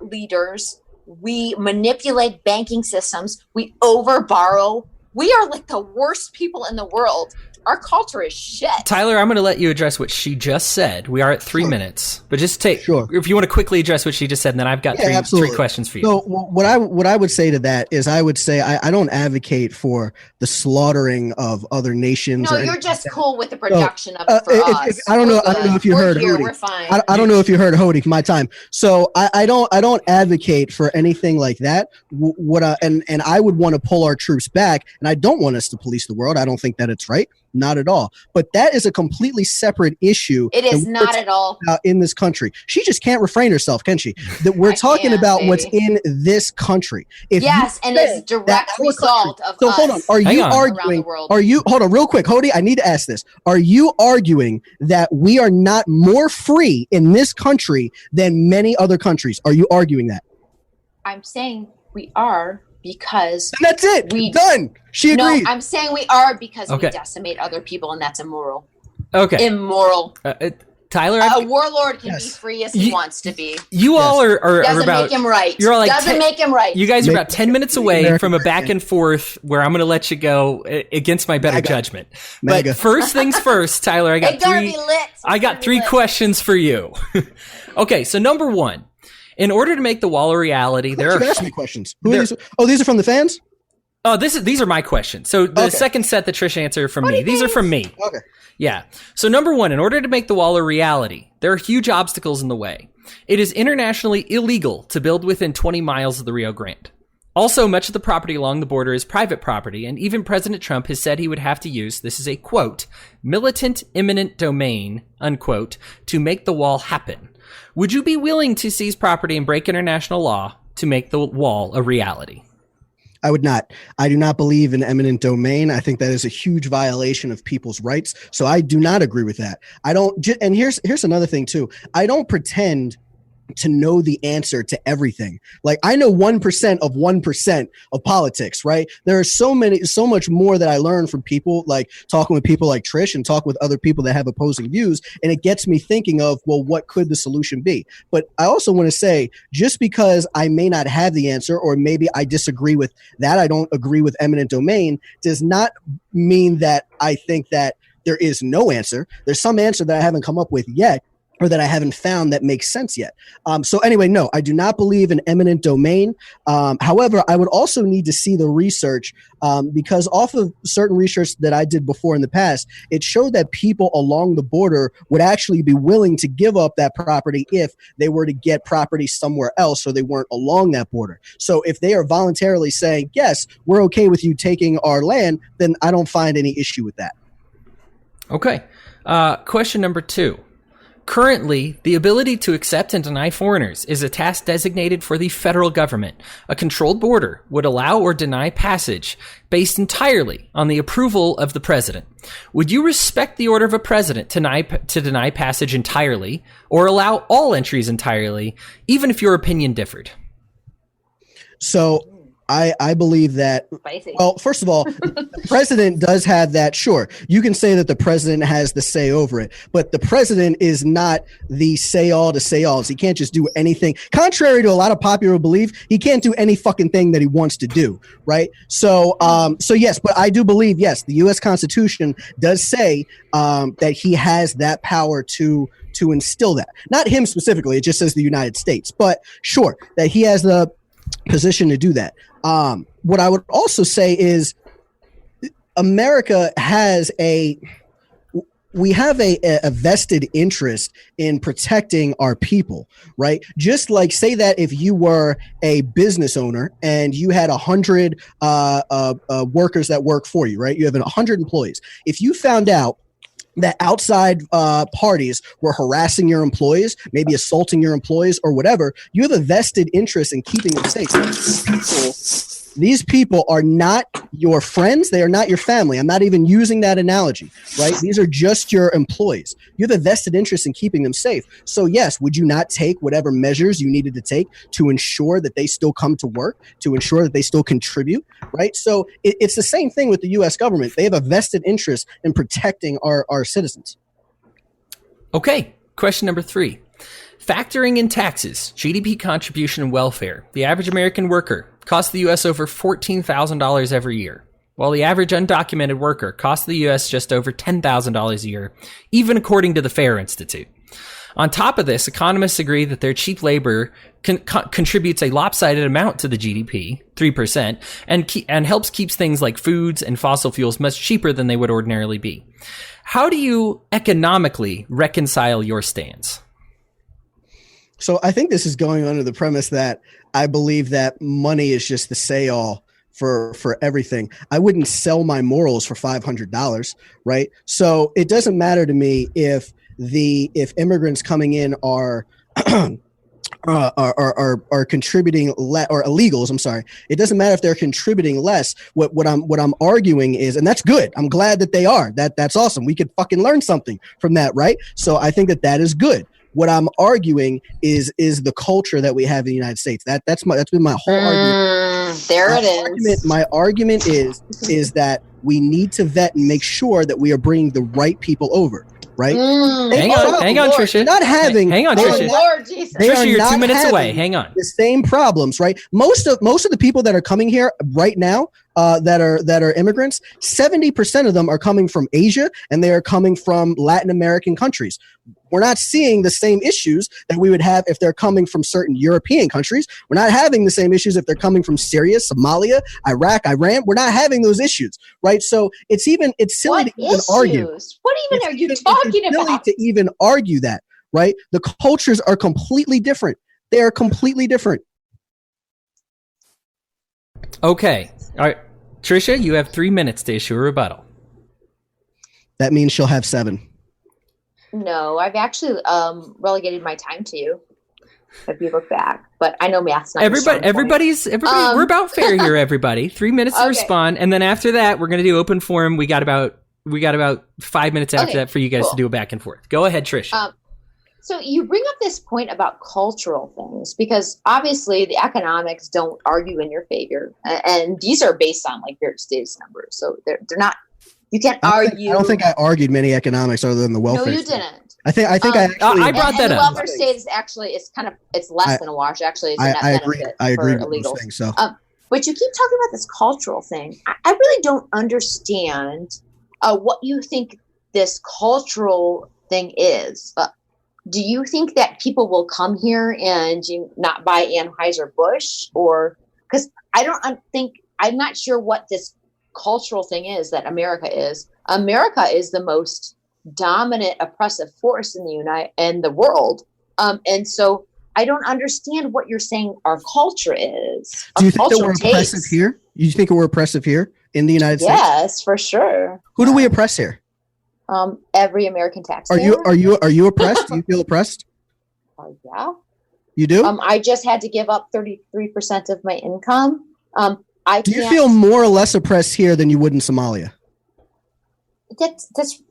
leaders. We manipulate banking systems. We overborrow. We are like the worst people in the world. Our culture is shit. Tyler, I'm going to let you address what she just said. We are at 3 minutes, but just if you want to quickly address what she just said, and then I've got three questions for you. So what I would say to that is I would say I don't advocate for the slaughtering of other nations. No, you're just cool with the production of it for us. I don't know if you heard Hody. We're fine. I don't know if you heard Hody from my time. So I don't advocate for anything like that. And I would want to pull our troops back, and I don't want us to police the world. I don't think that it's right. Not at all. But that is a completely separate issue. It is not at all. In this country. She just can't refrain herself, can she? That we're talking about what's in this country. And it's a direct result of us. Hold on. Are you arguing? Hold on real quick, Hody, I need to ask this. Are you arguing that we are not more free in this country than many other countries? Are you arguing that? I'm saying we are. Because and that's it. Done. She agrees. No, I'm saying we are because we decimate other people, and that's immoral. Okay. Immoral. Tyler, a warlord can be free as he wants to be. You all are doesn't about. Make him right. You're all like doesn't make him right. You guys are about 10 minutes away from a back and forth where I'm going to let you go against my better judgment. But first things first, Tyler. I got three questions for you. Okay, so number one. In order to make the wall a reality, there are ask me questions. Who are these? Oh, these are from the fans? Oh, these are my questions. So the second set that Trish answered from me. These are from me. Okay. Yeah. So number one, in order to make the wall a reality, there are huge obstacles in the way. It is internationally illegal to build within 20 miles of the Rio Grande. Also, much of the property along the border is private property, and even President Trump has said he would have to use, this is a quote, militant eminent domain, unquote, to make the wall happen. Would you be willing to seize property and break international law to make the wall a reality? I would not. I do not believe in eminent domain. I think that is a huge violation of people's rights. So I do not agree with that. I don't. And here's another thing too. I don't pretend to know the answer to everything. Like I know 1% of 1% of politics, right? There are so much more that I learn from people, like talking with people like Trish and talk with other people that have opposing views. And it gets me thinking of, well, what could the solution be? But I also want to say, just because I may not have the answer, or maybe I disagree with that, I don't agree with eminent domain, does not mean that I think that there is no answer. There's some answer that I haven't come up with yet, or that I haven't found that makes sense yet. So anyway, no, I do not believe in eminent domain. However, I would also need to see the research because off of certain research that I did before in the past, it showed that people along the border would actually be willing to give up that property if they were to get property somewhere else so they weren't along that border. So if they are voluntarily saying, yes, we're okay with you taking our land, then I don't find any issue with that. Okay. Question number two. Currently, the ability to accept and deny foreigners is a task designated for the federal government. A controlled border would allow or deny passage based entirely on the approval of the president. Would you respect the order of a president to deny passage entirely, or allow all entries entirely, even if your opinion differed? So I believe that, well, first of all, the president does have that. Sure, you can say that the president has the say over it, but the president is not the say all to say alls. He can't just do anything. Contrary to a lot of popular belief, he can't do any fucking thing that he wants to do, right? So yes, but I do believe, yes, the U.S. Constitution does say that he has that power to instill that. Not him specifically, it just says the United States, but sure, that he has the position to do that. What I would also say is America has a vested interest in protecting our people, right? Just like say that if you were a business owner and you had 100 workers that work for you, right? You have 100 employees. If you found out that outside parties were harassing your employees, maybe assaulting your employees or whatever, you have a vested interest in keeping them safe. These people are not your friends. They are not your family. I'm not even using that analogy, right? These are just your employees. You have a vested interest in keeping them safe. So yes, would you not take whatever measures you needed to take to ensure that they still come to work, to ensure that they still contribute, right? So it's the same thing with the U.S. government. They have a vested interest in protecting our citizens. Okay, question number 3. Factoring in taxes, GDP contribution, and welfare, the average American worker costs the U.S. over $14,000 every year, while the average undocumented worker costs the U.S. just over $10,000 a year, even according to the FAIR Institute. On top of this, economists agree that their cheap labor contributes a lopsided amount to the GDP, 3%, and helps keeps things like foods and fossil fuels much cheaper than they would ordinarily be. How do you economically reconcile your stance? So I think this is going under the premise that I believe that money is just the say-all for everything. I wouldn't sell my morals for $500, right? So it doesn't matter to me if immigrants coming in are contributing or illegals. I'm sorry. It doesn't matter if they're contributing less. What I'm arguing is, and that's good. I'm glad that they are. That's awesome. We could fucking learn something from that, right? So I think that is good. What I'm arguing is the culture that we have in the United States. That's been my whole argument. My argument is that we need to vet and make sure that we are bringing the right people over. Right? Hang on, Tricia. Hang on, Tricia. Lord Jesus. Tricia, you're 2 minutes away. Hang on. The same problems, right? Most of the people that are coming here right now, that are immigrants, 70% of them are coming from Asia, and they are coming from Latin American countries. We're not seeing the same issues that we would have if they're coming from certain European countries. We're not having the same issues if they're coming from Syria, Somalia, Iraq, Iran. We're not having those issues, right? So it's silly to even argue. What even are you talking about? It's silly to even argue that, right? The cultures are completely different. They are completely different. Okay. All right. Tricia, you have 3 minutes to issue a rebuttal. That means she'll have 7. No, I've actually relegated my time to you. If you look back, but I know math's not. Everybody. We're about fair here. Everybody, 3 minutes to respond, and then after that, we're going to do open forum. We got about 5 minutes after that for you guys to do a back and forth. Go ahead, Trish. So you bring up this point about cultural things because obviously the economics don't argue in your favor, and these are based on like various status numbers, so they're not. You can't argue. I don't think I argued many economics other than the welfare. No, you didn't. I think I brought that up. The welfare state is actually it's less than a wash. Actually, it's a net benefit for illegals. Things, so. But you keep talking about this cultural thing. I really don't understand what you think this cultural thing is. Do you think that people will come here and not buy Anheuser-Busch, or because I'm not sure what this cultural thing is that America is. America is the most dominant oppressive force in the world. And so I don't understand what you're saying our culture is. Do you think that we're oppressive here? You think we're oppressive here in the United States? Yes, for sure. Who do we oppress here? Every American taxpayer. Are you oppressed? Do you feel oppressed? Yeah. You do? I just had to give up 33% of my income. Do you feel more or less oppressed here than you would in Somalia? That's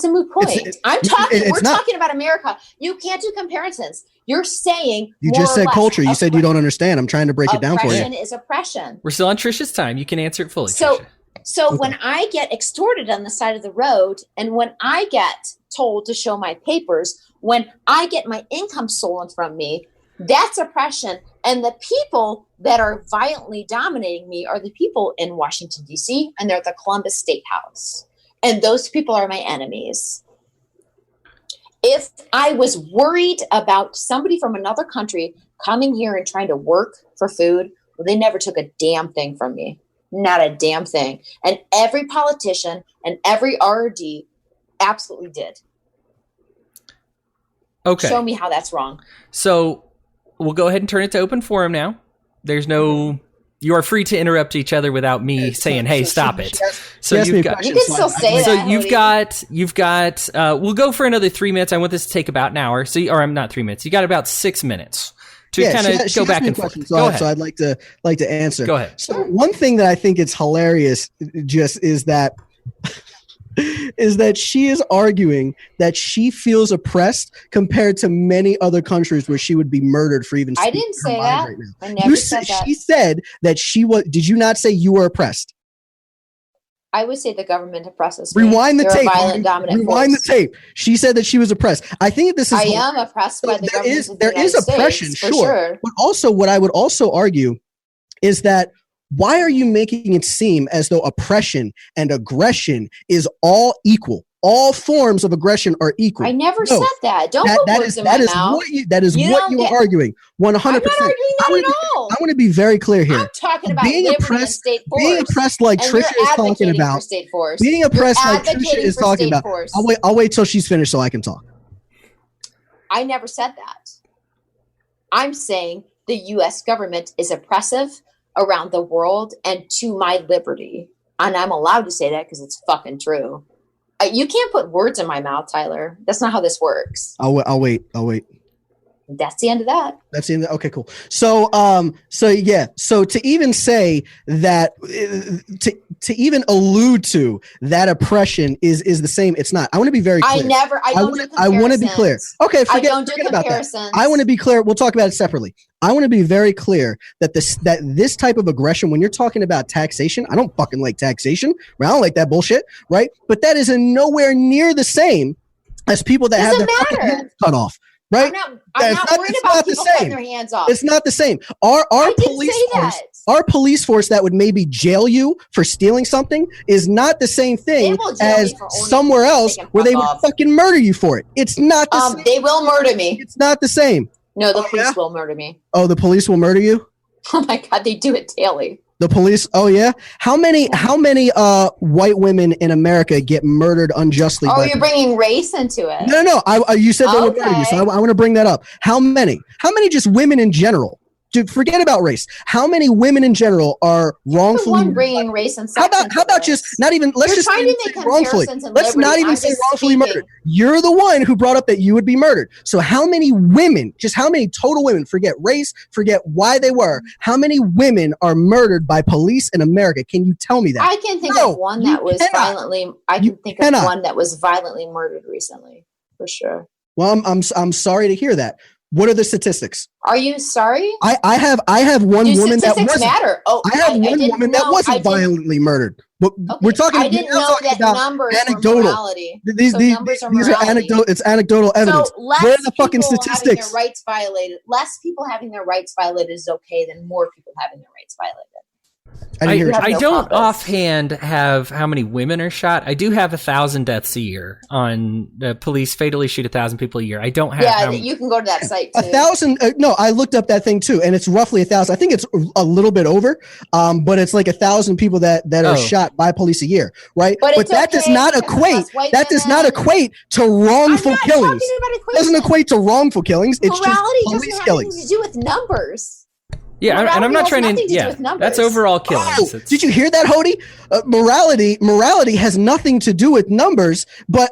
a moot point. We're talking about America. You can't do comparisons. You're saying you just said culture. You said you don't understand. I'm trying to break it down for you. Oppression is oppression. We're still on Trisha's time. You can answer it fully. So Tricia. When I get extorted on the side of the road, and when I get told to show my papers, when I get my income stolen from me, that's oppression. And the people that are violently dominating me are the people in Washington, D.C., and they're at the Columbus State House. And those people are my enemies. If I was worried about somebody from another country coming here and trying to work for food, well, they never took a damn thing from me. Not a damn thing. And every politician and every RD absolutely did. Okay. Show me how that's wrong. So we'll go ahead and turn it to open forum now. There's no You are free to interrupt each other without me saying, "Hey, stop it." So you've got. You can still say that. So you've got. We'll go for another 3 minutes. I want this to take about an hour. So, or I'm not 3 minutes. You got about 6 minutes to kind of go back and forth. Go ahead. So I'd like to answer. Go ahead. So one thing that I think is hilarious, just is that she is arguing that she feels oppressed compared to many other countries where she would be murdered for even. I didn't say that. Right, I never said that. She said that she was. Did you not say you were oppressed? I would say the government oppresses me. Rewind the tape. Violent, dominant Rewind force. the tape. She said that she was oppressed. I think this is. I am oppressed by the government of the United States. There is oppression, sure. But also, what I would also argue is that. Why are you making it seem as though oppression and aggression is all equal? All forms of aggression are equal. I never said that. Don't put words in my mouth. That is what you are arguing. 100%. I'm not arguing that at all. I want to be very clear here. I'm talking about being oppressed, state force. Being oppressed like Tricia is talking about. Being oppressed like Tricia is talking about. I'll wait till she's finished so I can talk. I never said that. I'm saying the U.S. government is oppressive around the world and to my liberty. And I'm allowed to say that because it's fucking true. You can't put words in my mouth, Tyler. That's not how this works. I'll wait. That's the end of that. That's the end. Okay, cool. So yeah. So to even say that, to even allude to that oppression is the same. It's not. I want to be very clear. I want to be clear. Okay, forget about that. I want to be clear. We'll talk about it separately. I want to be very clear that this type of aggression, when you're talking about taxation, I don't fucking like taxation. I don't like that bullshit, right? But that is nowhere near the same as people that have their fucking hands cut off. Right? I'm not worried about people cutting their hands off. It's not the same. Our police force that would maybe jail you for stealing something is not the same thing as somewhere else where they would fucking murder you for it. It's not the same. They will murder me. It's not the same. No, the police will murder me. Oh, the police will murder you? Oh my God, they do it daily. The police? Oh yeah. How many white women in America get murdered unjustly? Oh, you're bringing race into it. No. You said they would murder you, so I want to bring that up. How many? How many just women in general? Dude, forget about race. How many women in general are wrongfully bringing race and sex? How about just not even? Let's just say wrongfully. Let's not even say wrongfully murdered. You're the one who brought up that you would be murdered. So how many women? Just how many total women? Forget race. Forget why they were. How many women are murdered by police in America? Can you tell me that? I can think of one that was violently. I can think of one that was violently murdered recently, for sure. Well, I'm sorry to hear that. What are the statistics? Are you sorry? I have one woman that wasn't. Matter? Oh, I have one woman that wasn't violently murdered. But we're talking. I didn't know that numbers anecdotal. Morality. These are anecdotal. It's anecdotal evidence. So where are the fucking statistics? Their rights violated. Less people having their rights violated is okay than more people having their rights violated. I don't offhand have how many women are shot. I do have 1,000 deaths a year on the police fatally shoot 1,000 people a year. I don't have. Yeah, you can go to that site too. 1,000. No, I looked up that thing too, and it's roughly 1,000. I think it's a little bit over, but it's like 1,000 people that are shot by police a year, right? But that does not equate. That does not equate to wrongful killings. It doesn't equate to wrongful killings. It's just police killings. Nothing to do with numbers. Yeah, and I'm not trying to. Yeah, that's overall killings. Oh, did you hear that, Hody? Morality has nothing to do with numbers, but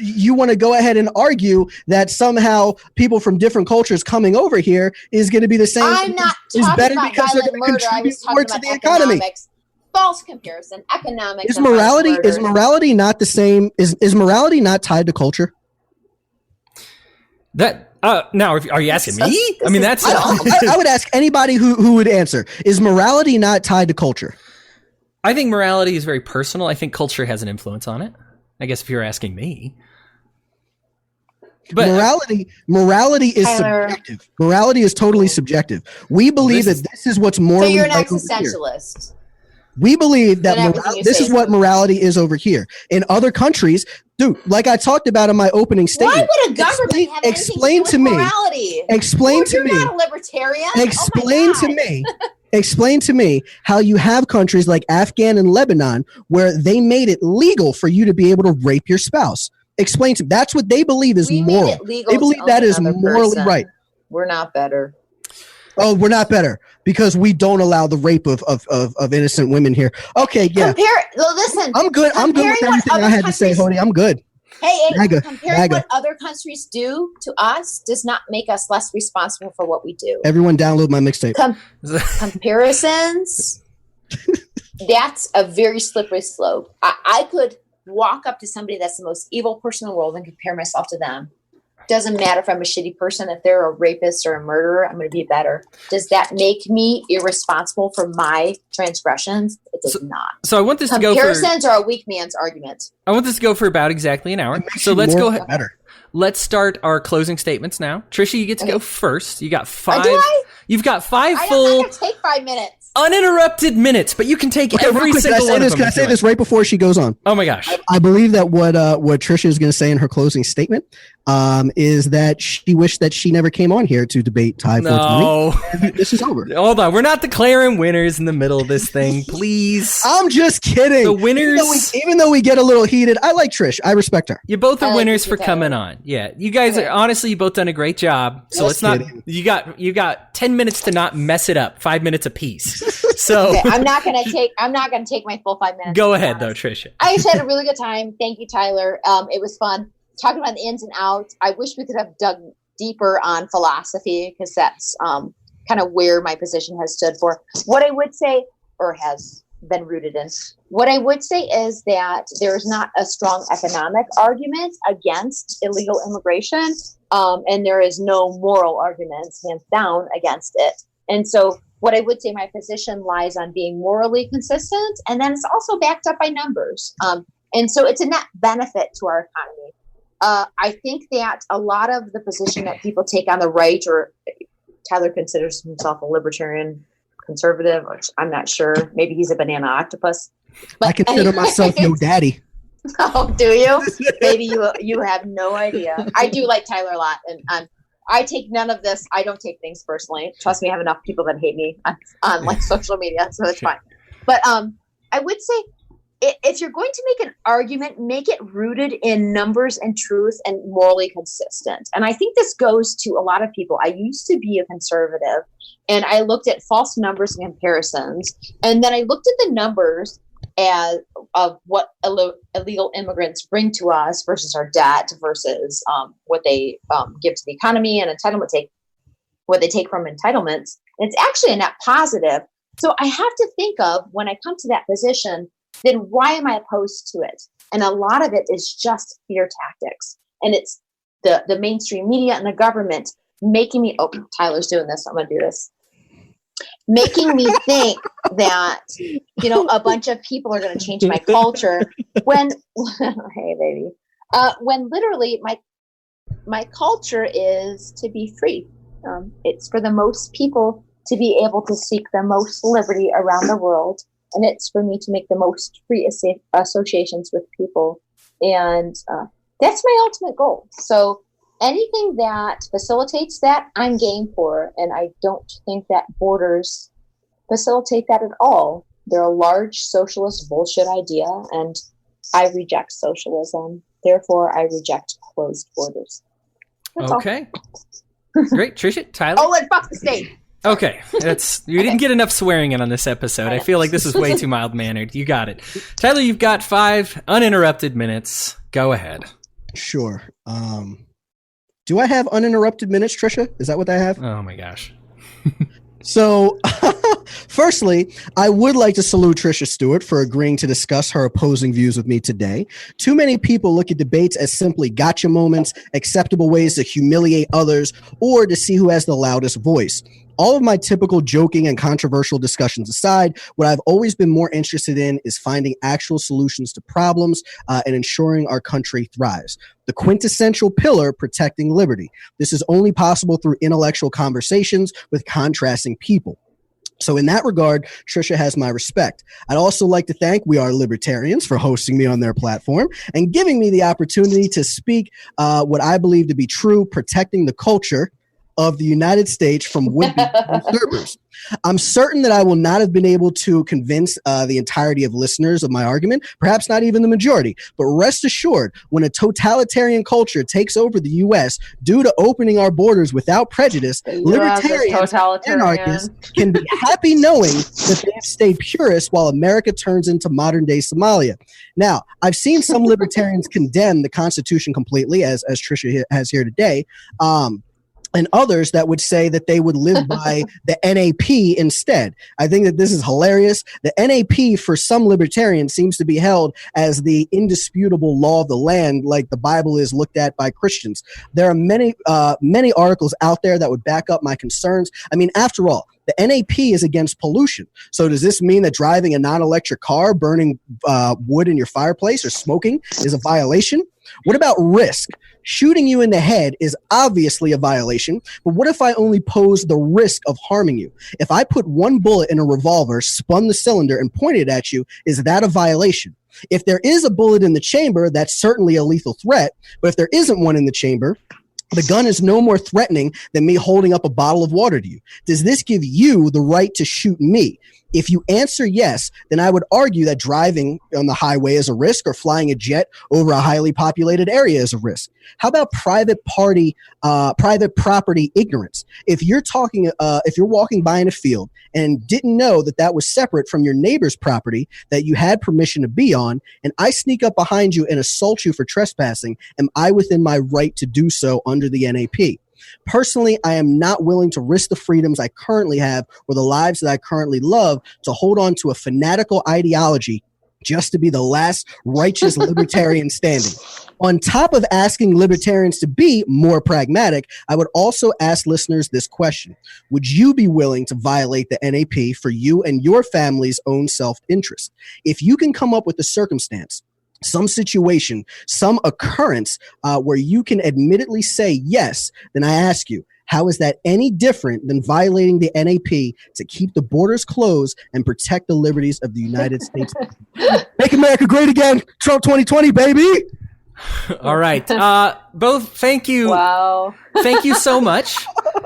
you want to go ahead and argue that somehow people from different cultures coming over here is going to be the same. I'm not talking about violent murder. I was talking about the economics. False comparison. Economics. Is morality not the same? Is morality not tied to culture? Now, are you asking me? I mean, that's. I would ask anybody who would answer. Is morality not tied to culture? I think morality is very personal. I think culture has an influence on it. I guess if you're asking me. But morality is subjective. Morality is totally subjective. We believe that this is what's morally. So you're an existentialist. We believe that this is what morality is over here. In other countries, dude, like I talked about in my opening statement. Why would a government have anything to do with morality? You're not a libertarian. Explain to me how you have countries like Afghan and Lebanon where they made it legal for you to be able to rape your spouse. Explain to me. That's what they believe is moral. They believe that is morally right. We're not better. Oh, we're not better because we don't allow the rape of innocent women here. Okay, yeah. Listen. I'm good. I'm good with everything I had to say, Hody. I'm good. Hey, comparing what other countries do to us does not make us less responsible for what we do. Everyone download my mixtape. Comparisons, that's a very slippery slope. I could walk up to somebody that's the most evil person in the world and compare myself to them. Doesn't matter if I'm a shitty person. If they're a rapist or a murderer, I'm going to be better. Does that make me irresponsible for my transgressions? It does not. So I want this to go for... Comparisons are a weak man's argument. I want this to go for about exactly an hour. So let's go ahead. Better. Let's start our closing statements now. Tricia, you get to go first. You got 5. Do I? You've got 5 I'm full... not going to take 5 minutes. Uninterrupted minutes, but you can take every single one of them. Can I say this right before she goes on? Oh my gosh. I believe that what Tricia is going to say in her closing statement is that she wished that she never came on here to debate Ty 420. This is over. Hold on. We're not declaring winners in the middle of this thing, please. I'm just kidding. The winners... Even though we get a little heated, I like Trish. I respect her. You both are winners for coming on. Yeah. You guys are, honestly, you both done a great job. So let's not... You got 10 minutes to not mess it up. 5 minutes apiece. So okay, I'm not gonna take my full 5 minutes. Go ahead though, Tricia. I just had a really good time. Thank you, Tyler. It was fun talking about the ins and outs. I wish we could have dug deeper on philosophy because that's kind of where my position has stood for. What I would say, or has been rooted in, what I would say is that there is not a strong economic argument against illegal immigration, and there is no moral argument, hands down, against it. And so what I would say my position lies on being morally consistent, and then it's also backed up by numbers. And so it's a net benefit to our economy. I think that a lot of the position that people take on the right, or Tyler considers himself a libertarian conservative, which I'm not sure. Maybe he's a banana octopus. But I consider myself your daddy. Oh, do you? Maybe you have no idea. I do like Tyler a lot, and I take none of this. I don't take things personally. Trust me, I have enough people that hate me on like social media, so it's fine. But I would say if you're going to make an argument, make it rooted in numbers and truth and morally consistent. And I think this goes to a lot of people. I used to be a conservative, and I looked at false numbers and comparisons, and then I looked at the numbers of what illegal immigrants bring to us versus our debt versus what they give to the economy and what they take from entitlements. And it's actually a net positive. So I have to think of, when I come to that position, then why am I opposed to it? And a lot of it is just fear tactics. And it's the mainstream media and the government making me, oh, Tyler's doing this, I'm going to do this. Making me think that, a bunch of people are going to change my culture when, hey baby, when literally my culture is to be free. It's for the most people to be able to seek the most liberty around the world. And it's for me to make the most free associations with people. And that's my ultimate goal. So anything that facilitates that, I'm game for. And I don't think that borders facilitate that at all. They're a large socialist bullshit idea, and I reject socialism. Therefore, I reject closed borders. That's okay. Great. Tricia, Tyler? Oh, and fuck the state. Okay. You didn't get enough swearing in on this episode. I feel like this is way too mild-mannered. You got it. Tyler, you've got 5 uninterrupted minutes. Go ahead. Sure. Do I have uninterrupted minutes, Tricia? Is that what I have? Oh, my gosh. So, firstly, I would like to salute Tricia Stuart for agreeing to discuss her opposing views with me today. Too many people look at debates as simply gotcha moments, acceptable ways to humiliate others, or to see who has the loudest voice. All of my typical joking and controversial discussions aside, what I've always been more interested in is finding actual solutions to problems and ensuring our country thrives. The quintessential pillar, protecting liberty. This is only possible through intellectual conversations with contrasting people. So in that regard, Tricia has my respect. I'd also like to thank We Are Libertarians for hosting me on their platform and giving me the opportunity to speak what I believe to be true, protecting the culture of the United States from would-be usurpers. I'm certain that I will not have been able to convince the entirety of listeners of my argument, perhaps not even the majority. But rest assured, when a totalitarian culture takes over the U.S. due to opening our borders without prejudice, libertarians and anarchists can be happy knowing that they have stayed purists while America turns into modern-day Somalia. Now, I've seen some libertarians condemn the Constitution completely, as Tricia has here today, and others that would say that they would live by the NAP instead. I think that this is hilarious. The NAP for some libertarians seems to be held as the indisputable law of the land, like the Bible is looked at by Christians. There are many articles out there that would back up my concerns. I mean, after all, the NAP is against pollution. So does this mean that driving a non-electric car, burning wood in your fireplace, or smoking is a violation? What about risk? Shooting you in the head is obviously a violation, but what if I only pose the risk of harming you? If I put one bullet in a revolver, spun the cylinder, and pointed at you, is that a violation? If there is a bullet in the chamber, that's certainly a lethal threat, but if there isn't one in the chamber, the gun is no more threatening than me holding up a bottle of water to you. Does this give you the right to shoot me? If you answer yes, then I would argue that driving on the highway is a risk, or flying a jet over a highly populated area is a risk. How about private property ignorance? If you're walking by in a field and didn't know that that was separate from your neighbor's property that you had permission to be on, and I sneak up behind you and assault you for trespassing, am I within my right to do so under the NAP? Personally, I am not willing to risk the freedoms I currently have or the lives that I currently love to hold on to a fanatical ideology just to be the last righteous libertarian standing. On top of asking libertarians to be more pragmatic, I would also ask listeners this question. Would you be willing to violate the NAP for you and your family's own self-interest? If you can come up with a circumstance, some situation, some occurrence where you can admittedly say yes, then I ask you, how is that any different than violating the NAP to keep the borders closed and protect the liberties of the United States? Make America great again. Trump 2020, baby. All right. Both, thank you. Wow. Thank you so much.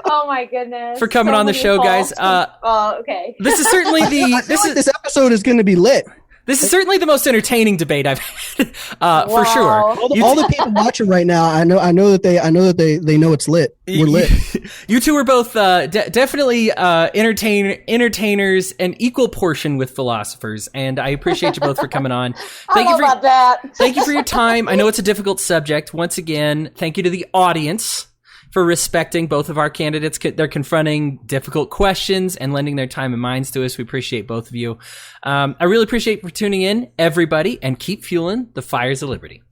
Oh my goodness. For coming on the show, guys. Okay. This is certainly this episode is going to be lit. This is certainly the most entertaining debate I've had, for sure. All the people watching right now, I know that they know it's lit. We're lit. You two are both definitely entertainers, and equal portion with philosophers, and I appreciate you both for coming on. Thank you for your time. I know it's a difficult subject. Once again, thank you to the audience for respecting both of our candidates. They're confronting difficult questions and lending their time and minds to us. We appreciate both of you. I really appreciate you for tuning in, everybody, and keep fueling the fires of liberty.